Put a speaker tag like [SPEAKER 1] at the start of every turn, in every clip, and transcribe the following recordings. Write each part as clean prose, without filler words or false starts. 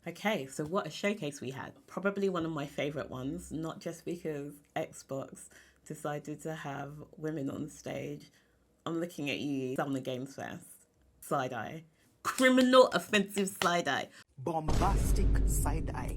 [SPEAKER 1] Okay, so what a showcase we had. Probably one of my favourite ones, not just because Xbox decided to have women on stage. I'm looking at you, Summer Games Fest. Side eye. Criminal offensive side eye.
[SPEAKER 2] Bombastic side eye.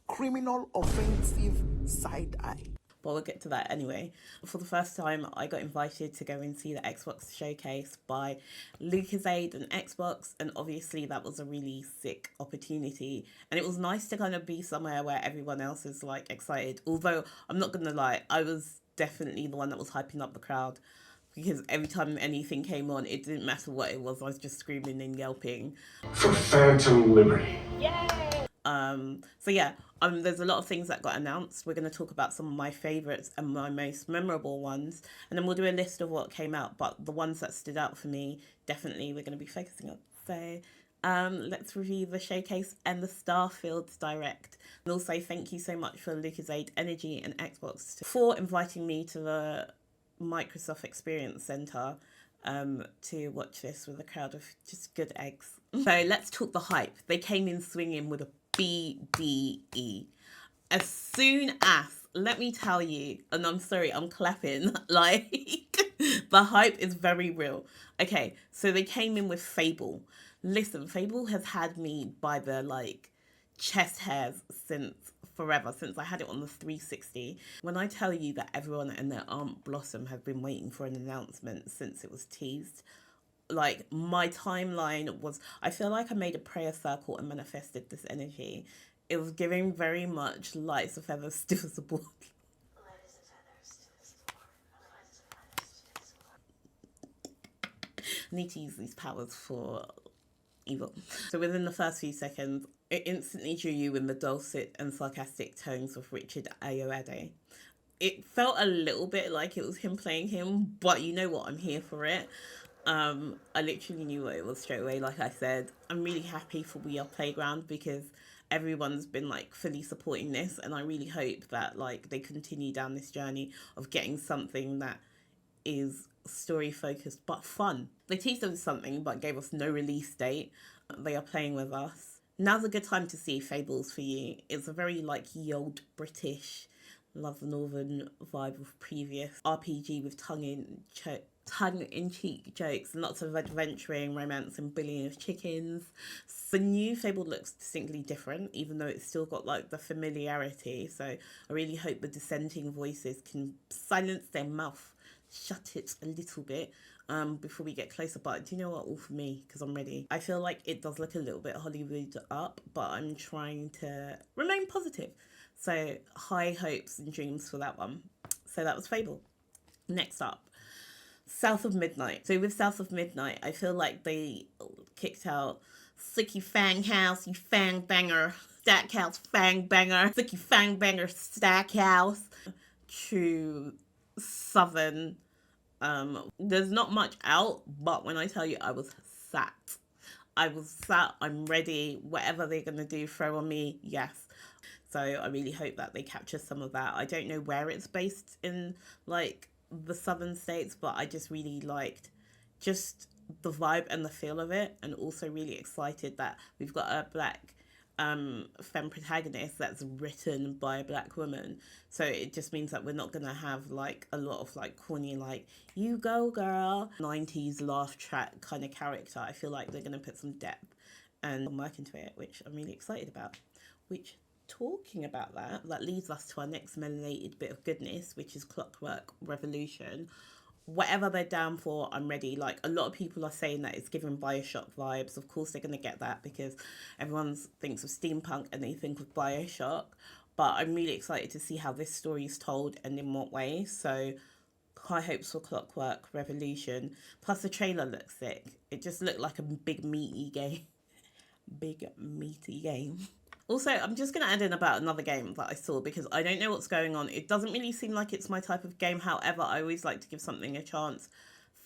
[SPEAKER 2] Criminal offensive side eye.
[SPEAKER 1] But we'll get to that anyway. For the first time, I got invited to go and see the Xbox Showcase by Lucozade and Xbox, and obviously that was a really sick opportunity. And it was nice to kind of be somewhere where everyone else is like excited. Although I'm not gonna lie, I was definitely the one that was hyping up the crowd because every time anything came on, it didn't matter what it was, I was just screaming and yelping.
[SPEAKER 3] For Phantom Liberty.
[SPEAKER 1] So yeah, there's a lot of things that got announced. We're going to talk about some of my favorites and my most memorable ones, and then we'll do a list of what came out. But the ones that stood out for me, definitely we're going to be focusing on. So let's review the showcase and the Starfield Direct. And also thank you so much for Lucozade Energy and Xbox for inviting me to the Microsoft Experience Center to watch this with a crowd of just good eggs. So let's talk the hype. They came in swinging with a BDE. As soon as, let me tell you, and I'm sorry, I'm clapping, like, the hype is very real. Okay, so they came in with Fable. Listen, Fable has had me by the, like, chest hairs since forever, since I had it on the 360. When I tell you that everyone and their Aunt Blossom have been waiting for an announcement since it was teased, like my timeline was, I feel like I made a prayer circle and manifested this energy. It was giving very much light as a feather, stiff as a board. I need to use these powers for evil. So within the first few seconds, it instantly drew you in the dulcet and sarcastic tones of Richard Ayoade. It felt a little bit like it was him playing him, but you know what? I'm here for it. I literally knew what it was straight away. Like I said, I'm really happy for We Are Playground because everyone's been like fully supporting this, and I really hope that like they continue down this journey of getting something that is story focused but fun. They teased us something but gave us no release date. They are playing with us. Now's a good time to see Fables for You. It's a very like ye old British, love the northern vibe of previous RPG with tongue-in-cheek jokes and lots of adventuring, romance, and billion of chickens. The new Fable looks distinctly different, even though it's still got like the familiarity. So I really hope the dissenting voices can silence their mouth, shut it a little bit before we get closer. But do you know what? All for me, because I'm ready. I feel like it does look a little bit Hollywood up, but I'm trying to remain positive. So high hopes and dreams for that one. So that was Fable. Next up, South of Midnight. So with South of Midnight, I feel like they kicked out Sicky Fang House, you fang banger, Stackhouse fang banger, Sicky Fang banger, Stackhouse. True Southern. There's not much out, but when I tell you I was sat. I'm ready. Whatever they're going to do, throw on me, yes. So I really hope that they capture some of that. I don't know where it's based in, like, the southern states, but I just really liked just the vibe and the feel of it, and also really excited that we've got a black femme protagonist that's written by a black woman. So it just means that we're not gonna have like a lot of like corny like you go girl 90s laugh track kind of character. I feel like they're gonna put some depth and work into it, which I'm really excited about. Which, talking about that leads us to our next melanated bit of goodness, which is Clockwork Revolution. Whatever they're down for, I'm ready. Like, a lot of people are saying that it's giving Bioshock vibes. Of course they're going to get that because everyone thinks of steampunk and they think of Bioshock. But I'm really excited to see how this story is told and in what way. So high hopes for Clockwork Revolution. Plus the trailer looks sick. It just looked like a big meaty game. Big meaty game. Also, I'm just going to add in about another game that I saw because I don't know what's going on. It doesn't really seem like it's my type of game. However, I always like to give something a chance.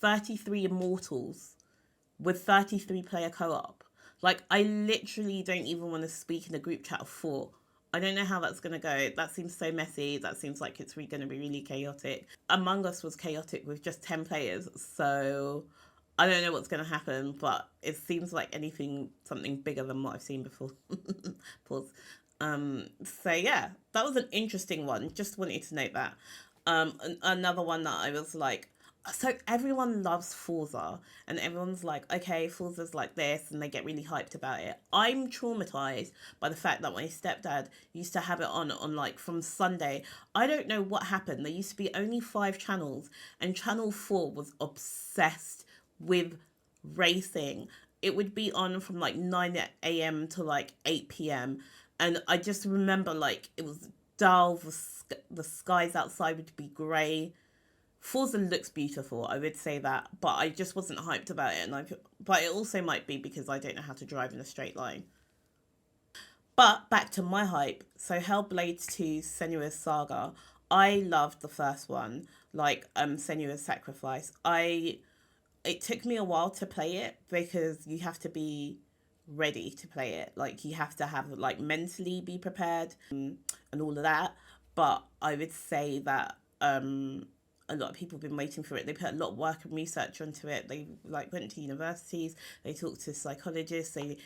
[SPEAKER 1] 33 Immortals with 33 player co-op. Like, I literally don't even want to speak in a group chat of 4. I don't know how that's going to go. That seems so messy. That seems like it's going to be really chaotic. Among Us was chaotic with just 10 players. So I don't know what's going to happen, but it seems like something bigger than what I've seen before. Pause. So yeah, that was an interesting one. Just wanted to note that. Another one that I was like, so everyone loves Forza, and everyone's like, okay, Forza's like this, and they get really hyped about it. I'm traumatized by the fact that my stepdad used to have it on like from Sunday. I don't know what happened. There used to be only 5 channels, and channel 4 was obsessed with racing. It would be on from like 9 a.m. to like 8 p.m. And I just remember like it was dull, the skies outside would be grey. Forza looks beautiful, I would say that, but I just wasn't hyped about it. But it also might be because I don't know how to drive in a straight line. But back to my hype. So Hellblade 2 Senua's Saga. I loved the first one, like Senua's Sacrifice. It took me a while to play it because you have to be ready to play it. Like you have to have like mentally be prepared and all of that. But I would say that a lot of people have been waiting for it. They put a lot of work and research onto it. They like went to universities, they talked to psychologists, they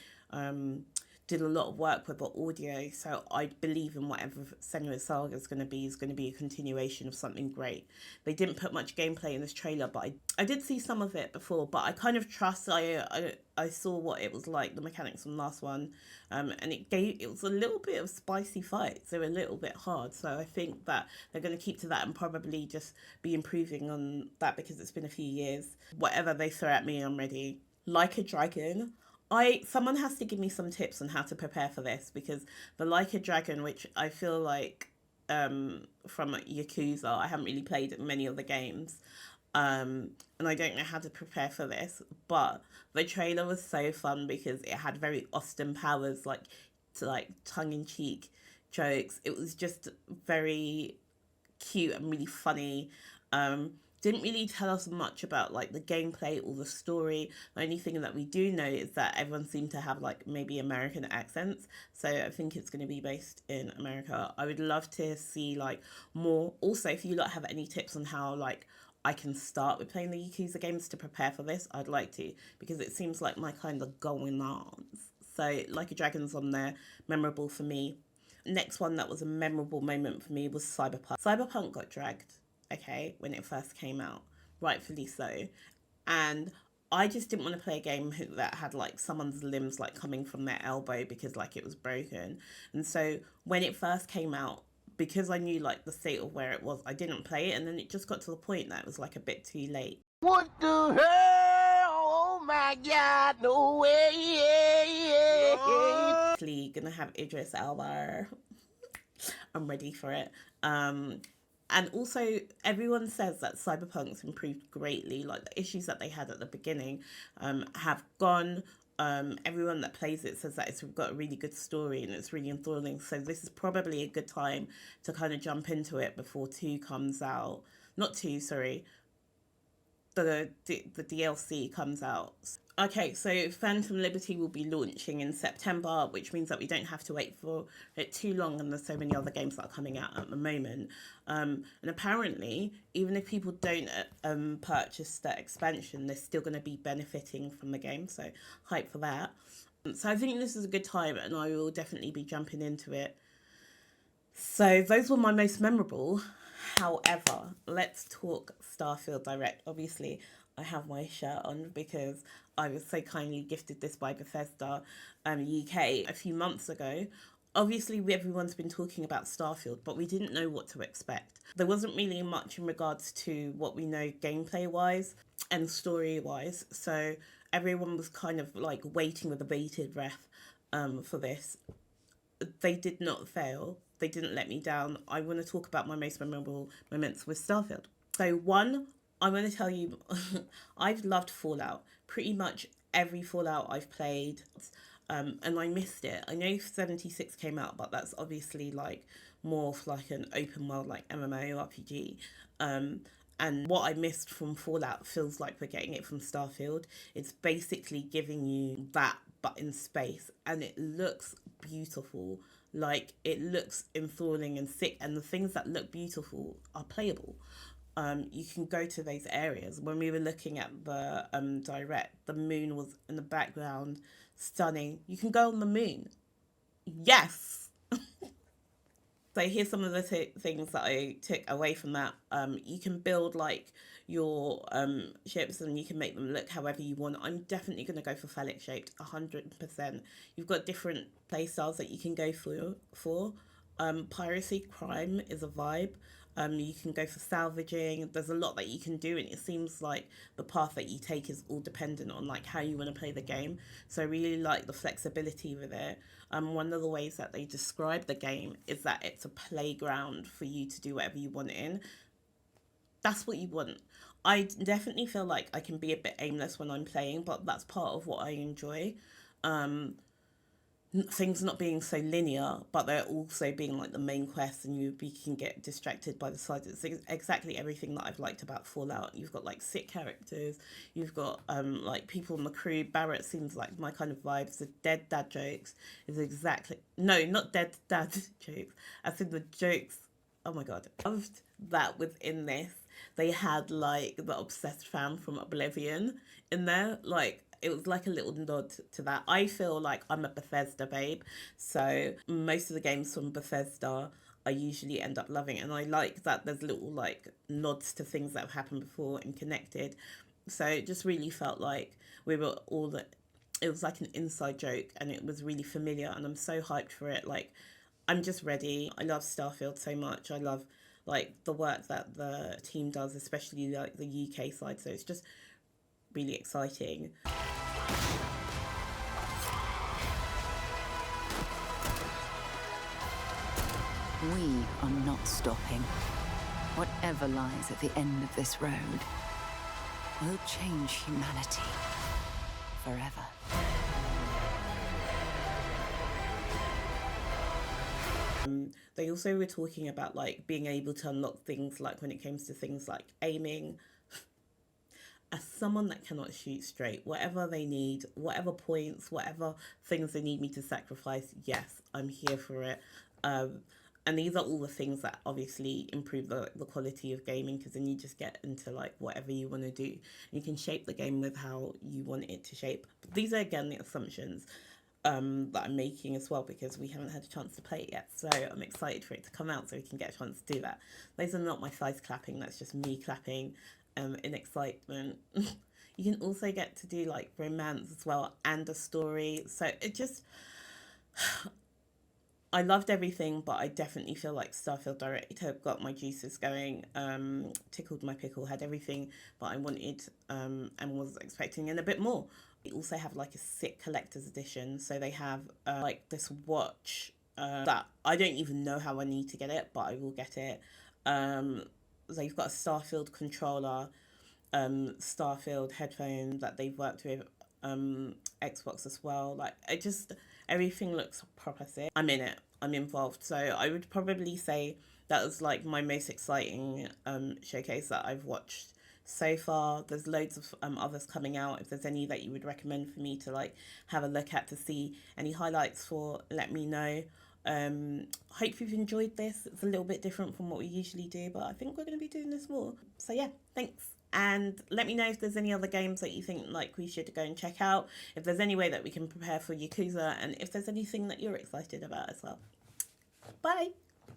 [SPEAKER 1] did a lot of work with the audio. So I believe in whatever Senua's Saga is going to be a continuation of something great. They didn't put much gameplay in this trailer, but I did see some of it before, but I kind of trust. I saw what it was like, the mechanics from the last one, and it was a little bit of spicy fights. They were a little bit hard, so I think that they're going to keep to that and probably just be improving on that because it's been a few years. Whatever they throw at me, I'm ready. Like a Dragon. Someone has to give me some tips on how to prepare for this, because the Like a Dragon, which I feel like from Yakuza, I haven't really played many of the games, and I don't know how to prepare for this. But the trailer was so fun because it had very Austin Powers like tongue in cheek jokes. It was just very cute and really funny. Didn't really tell us much about like the gameplay or the story. The only thing that we do know is that everyone seemed to have like maybe American accents, so I think it's going to be based in America. I would love to see like more. Also, if you have any tips on how like I can start with playing the Yakuza games to prepare for this, I'd like to, because it seems like my kind of going on. So Like a Dragon's on there, memorable for me. Next one that was a memorable moment for me was Cyberpunk. Cyberpunk got dragged, okay, when it first came out, rightfully so. And I just didn't want to play a game that had like someone's limbs like coming from their elbow because like it was broken. And so when it first came out, because I knew like the state of where it was, I didn't play it. And then it just got to the point that it was like a bit too late.
[SPEAKER 4] What the hell? Oh my God, no way.
[SPEAKER 1] Gonna have Idris Elba. I'm ready for it. And also, everyone says that Cyberpunk's improved greatly. Like the issues that they had at the beginning have gone. Everyone that plays it says that it's got a really good story and it's really enthralling. So this is probably a good time to kind of jump into it before 2 comes out. Not 2, sorry. The DLC comes out. Okay, so Phantom Liberty will be launching in September, which means that we don't have to wait for it too long, and there's so many other games that are coming out at the moment. And apparently, even if people don't purchase that expansion, they're still going to be benefiting from the game, so hype for that. So I think this is a good time, and I will definitely be jumping into it. So those were my most memorable. However, let's talk Starfield Direct. Obviously, I have my shirt on because I was so kindly gifted this by Bethesda UK a few months ago. Obviously, everyone's been talking about Starfield, but we didn't know what to expect. There wasn't really much in regards to what we know gameplay-wise and story-wise, so everyone was kind of like waiting with a bated breath for this. They did not fail. They didn't let me down. I want to talk about my most memorable moments with Starfield. So one, I'm going to tell you, I've loved Fallout. Pretty much every Fallout I've played, and I missed it. I know 76 came out, but that's obviously like more of like an open world, like MMO RPG. And what I missed from Fallout feels like we're getting it from Starfield. It's basically giving you that, but in space, and it looks beautiful. Like, it looks enthralling and sick, and the things that look beautiful are playable. you can go to those areas. When we were looking at the direct, the moon was in the background, stunning. You can go on the moon. Yes. So here's some of the things that I took away from that. You can build like your ships and you can make them look however you want. I'm definitely going to go for phallic shaped, 100%. You've got different play styles that you can go for. Piracy, crime is a vibe. You can go for salvaging. There's a lot that you can do, and it seems like the path that you take is all dependent on like how you want to play the game. So I really like the flexibility with it. One of the ways that they describe the game is that it's a playground for you to do whatever you want in. That's what you want. I definitely feel like I can be a bit aimless when I'm playing, but that's part of what I enjoy. Things not being so linear, but they're also being like the main quest, and you can get distracted by the sides. It's exactly everything that I've liked about Fallout. You've got like sick characters, you've got like people in the crew. Barrett seems like my kind of vibes. The dead dad jokes is exactly, no, not dead dad jokes, I think the jokes, oh my god, I loved that within this. They had like the obsessed fam from Oblivion in there, like it was like a little nod to that. I feel like I'm a Bethesda babe, so most of the games from Bethesda I usually end up loving, and I like that there's little like nods to things that have happened before and connected. So it just really felt like we were all it was like an inside joke, and it was really familiar, and I'm so hyped for it. Like I'm just ready. I love Starfield so much. I love like the work that the team does, especially like the UK side. So it's just really exciting.
[SPEAKER 5] We are not stopping. Whatever lies at the end of this road will change humanity forever.
[SPEAKER 1] They also were talking about like being able to unlock things like when it comes to things like aiming. As someone that cannot shoot straight, whatever they need, whatever points, whatever things they need me to sacrifice, yes, I'm here for it. And these are all the things that obviously improve the quality of gaming, because then you just get into like whatever you want to do. You can shape the game with how you want it to shape. But these are again the assumptions that I'm making as well, because we haven't had a chance to play it yet. So I'm excited for it to come out so we can get a chance to do that. Those are not my thighs clapping, that's just me clapping in excitement. You can also get to do like romance as well and a story. So it just... I loved everything, but I definitely feel like Starfield Direct got my juices going, tickled my pickle, had everything that I wanted and was expecting, and a bit more. They also have like a sick collector's edition, so they have like this watch that I don't even know how I need to get it, but I will get it. So you've got a Starfield controller, Starfield headphones that they've worked with, Xbox as well. Like it just... everything looks proper sick. I'm in it. I'm involved. So I would probably say that was like my most exciting showcase that I've watched so far. There's loads of others coming out. If there's any that you would recommend for me to like have a look at to see any highlights for, let me know. Hope you've enjoyed this. It's a little bit different from what we usually do, but I think we're going to be doing this more. So yeah, thanks. And let me know if there's any other games that you think like we should go and check out, if there's any way that we can prepare for Yakuza, and if there's anything that you're excited about as well. Bye!